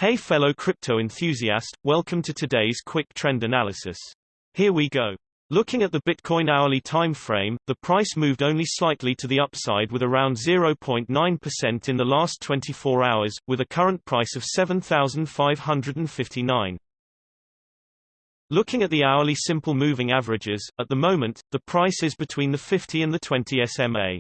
Hey fellow crypto enthusiast, welcome to today's quick trend analysis. Here we go. Looking at the Bitcoin hourly time frame, the price moved only slightly to the upside with around 0.9% in the last 24 hours, with a current price of $7,559. Looking at the hourly simple moving averages, at the moment, the price is between the 50 and the 20 SMA.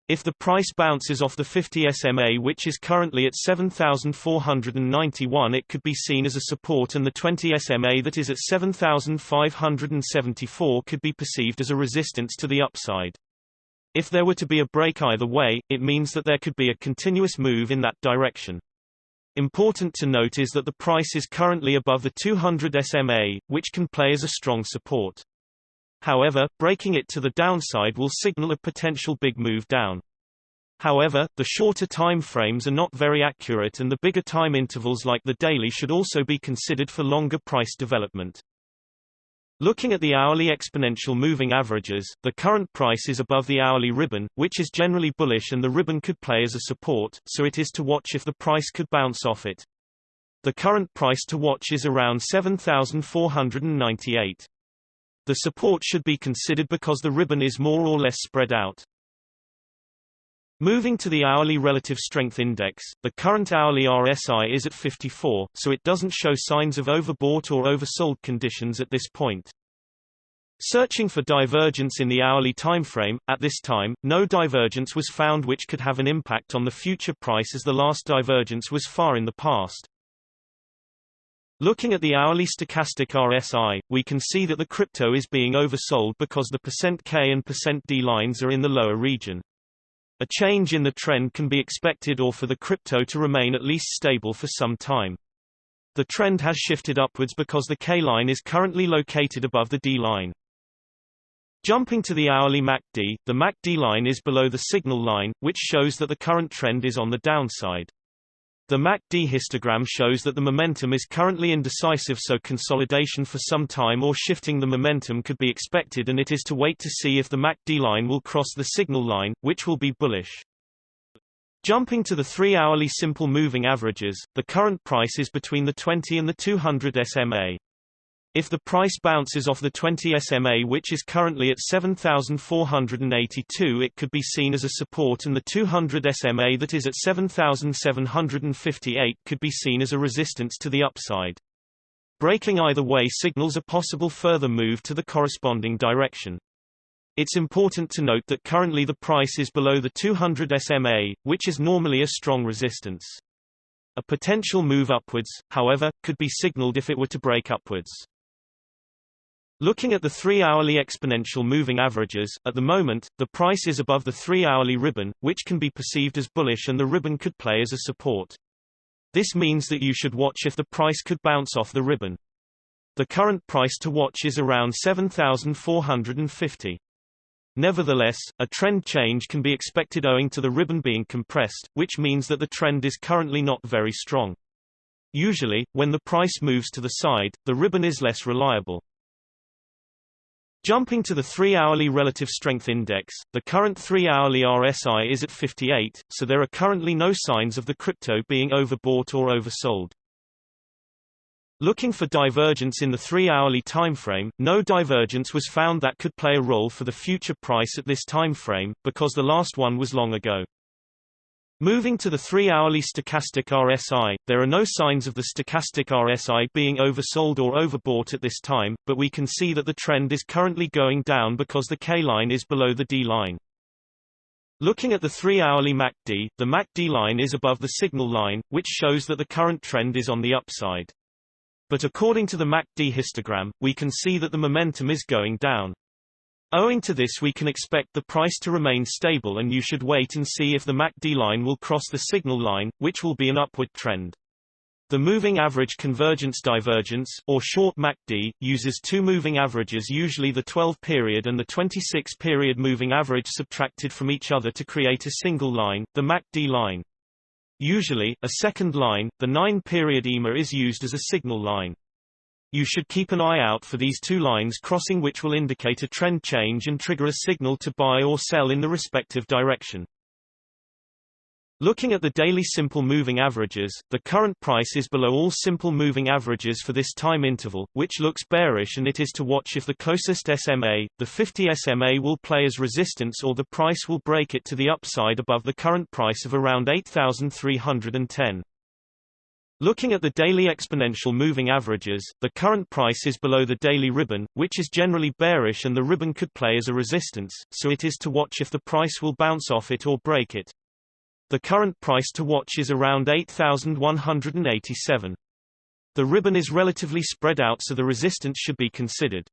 If the price bounces off the 50 SMA, which is currently at 7,491, it could be seen as a support, and the 20 SMA that is at 7,574 could be perceived as a resistance to the upside. If there were to be a break either way, it means that there could be a continuous move in that direction. Important to note is that the price is currently above the 200 SMA, which can play as a strong support. However, breaking it to the downside will signal a potential big move down. However, the shorter time frames are not very accurate, and the bigger time intervals like the daily should also be considered for longer price development. Looking at the hourly exponential moving averages, the current price is above the hourly ribbon, which is generally bullish, and the ribbon could play as a support, so it is to watch if the price could bounce off it. The current price to watch is around 7,498. The support should be considered because the ribbon is more or less spread out. Moving to the hourly relative strength index, the current hourly RSI is at 54, so it doesn't show signs of overbought or oversold conditions at this point. Searching for divergence in the hourly timeframe, at this time, no divergence was found which could have an impact on the future price, as the last divergence was far in the past. Looking at the hourly stochastic RSI, we can see that the crypto is being oversold because the %K and %D lines are in the lower region. A change in the trend can be expected, or for the crypto to remain at least stable for some time. The trend has shifted upwards because the K line is currently located above the D line. Jumping to the hourly MACD, the MACD line is below the signal line, which shows that the current trend is on the downside. The MACD histogram shows that the momentum is currently indecisive, so consolidation for some time or shifting the momentum could be expected, and it is to wait to see if the MACD line will cross the signal line, which will be bullish. Jumping to the 3-hourly simple moving averages, the current price is between the 20 and the 200 SMA. If the price bounces off the 20 SMA, which is currently at 7,482, it could be seen as a support, and the 200 SMA that is at 7,758 could be seen as a resistance to the upside. Breaking either way signals a possible further move to the corresponding direction. It's important to note that currently the price is below the 200 SMA, which is normally a strong resistance. A potential move upwards, however, could be signaled if it were to break upwards. Looking at the 3-hourly exponential moving averages, at the moment, the price is above the 3-hourly ribbon, which can be perceived as bullish, and the ribbon could play as a support. This means that you should watch if the price could bounce off the ribbon. The current price to watch is around 7,450. Nevertheless, a trend change can be expected owing to the ribbon being compressed, which means that the trend is currently not very strong. Usually, when the price moves to the side, the ribbon is less reliable. Jumping to the 3-hourly relative strength index, the current 3-hourly RSI is at 58, so there are currently no signs of the crypto being overbought or oversold. Looking for divergence in the 3-hourly timeframe, no divergence was found that could play a role for the future price at this timeframe, because the last one was long ago. Moving to the 3-hourly stochastic RSI, there are no signs of the stochastic RSI being oversold or overbought at this time, but we can see that the trend is currently going down because the K line is below the D line. Looking at the 3-hourly MACD, the MACD line is above the signal line, which shows that the current trend is on the upside. But according to the MACD histogram, we can see that the momentum is going down. Owing to this, we can expect the price to remain stable, and you should wait and see if the MACD line will cross the signal line, which will be an upward trend. The moving average convergence divergence, or short MACD, uses two moving averages, usually the 12-period and the 26-period moving average, subtracted from each other to create a single line, the MACD line. Usually, a second line, the 9-period EMA, is used as a signal line. You should keep an eye out for these two lines crossing, which will indicate a trend change and trigger a signal to buy or sell in the respective direction. Looking at the daily simple moving averages, the current price is below all simple moving averages for this time interval, which looks bearish, and it is to watch if the closest SMA, the 50 SMA, will play as resistance or the price will break it to the upside above the current price of around 8,310. Looking at the daily exponential moving averages, the current price is below the daily ribbon, which is generally bearish, and the ribbon could play as a resistance, so it is to watch if the price will bounce off it or break it. The current price to watch is around 8,187. The ribbon is relatively spread out, so the resistance should be considered.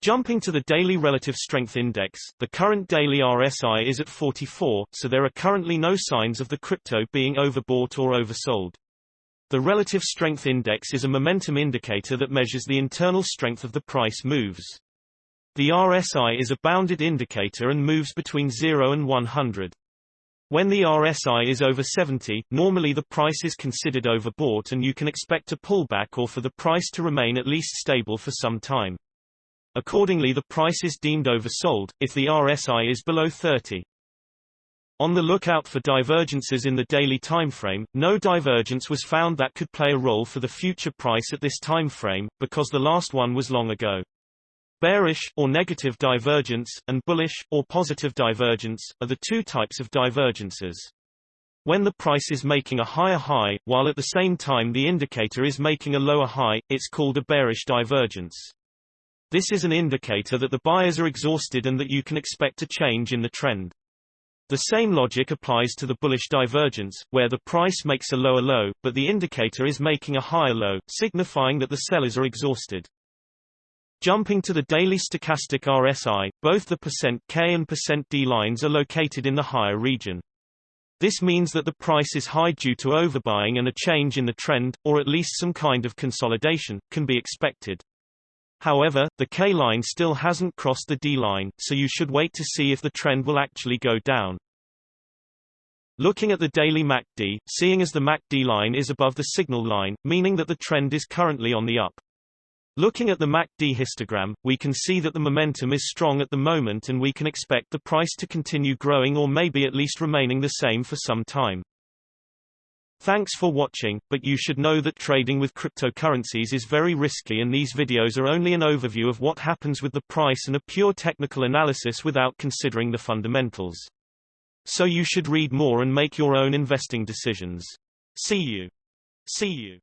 Jumping to the Daily Relative Strength Index, the current daily RSI is at 44, so there are currently no signs of the crypto being overbought or oversold. The Relative Strength Index is a momentum indicator that measures the internal strength of the price moves. The RSI is a bounded indicator and moves between 0 and 100. When the RSI is over 70, normally the price is considered overbought and you can expect a pullback or for the price to remain at least stable for some time. Accordingly, the price is deemed oversold if the RSI is below 30. On the lookout for divergences in the daily timeframe. No divergence was found that could play a role for the future price at this timeframe, because the last one was long ago. Bearish, or negative divergence, and bullish, or positive divergence, are the two types of divergences. When the price is making a higher high, while at the same time the indicator is making a lower high, it's called a bearish divergence. This is an indicator that the buyers are exhausted and that you can expect a change in the trend. The same logic applies to the bullish divergence, where the price makes a lower low, but the indicator is making a higher low, signifying that the sellers are exhausted. Jumping to the daily stochastic RSI, both the %K and %D lines are located in the higher region. This means that the price is high due to overbuying, and a change in the trend, or at least some kind of consolidation, can be expected. However, the K line still hasn't crossed the D line, so you should wait to see if the trend will actually go down. Looking at the daily MACD, seeing as the MACD line is above the signal line, meaning that the trend is currently on the up. Looking at the MACD histogram, we can see that the momentum is strong at the moment, and we can expect the price to continue growing or maybe at least remaining the same for some time. Thanks for watching, but you should know that trading with cryptocurrencies is very risky, and these videos are only an overview of what happens with the price and a pure technical analysis without considering the fundamentals. So you should read more and make your own investing decisions. See you.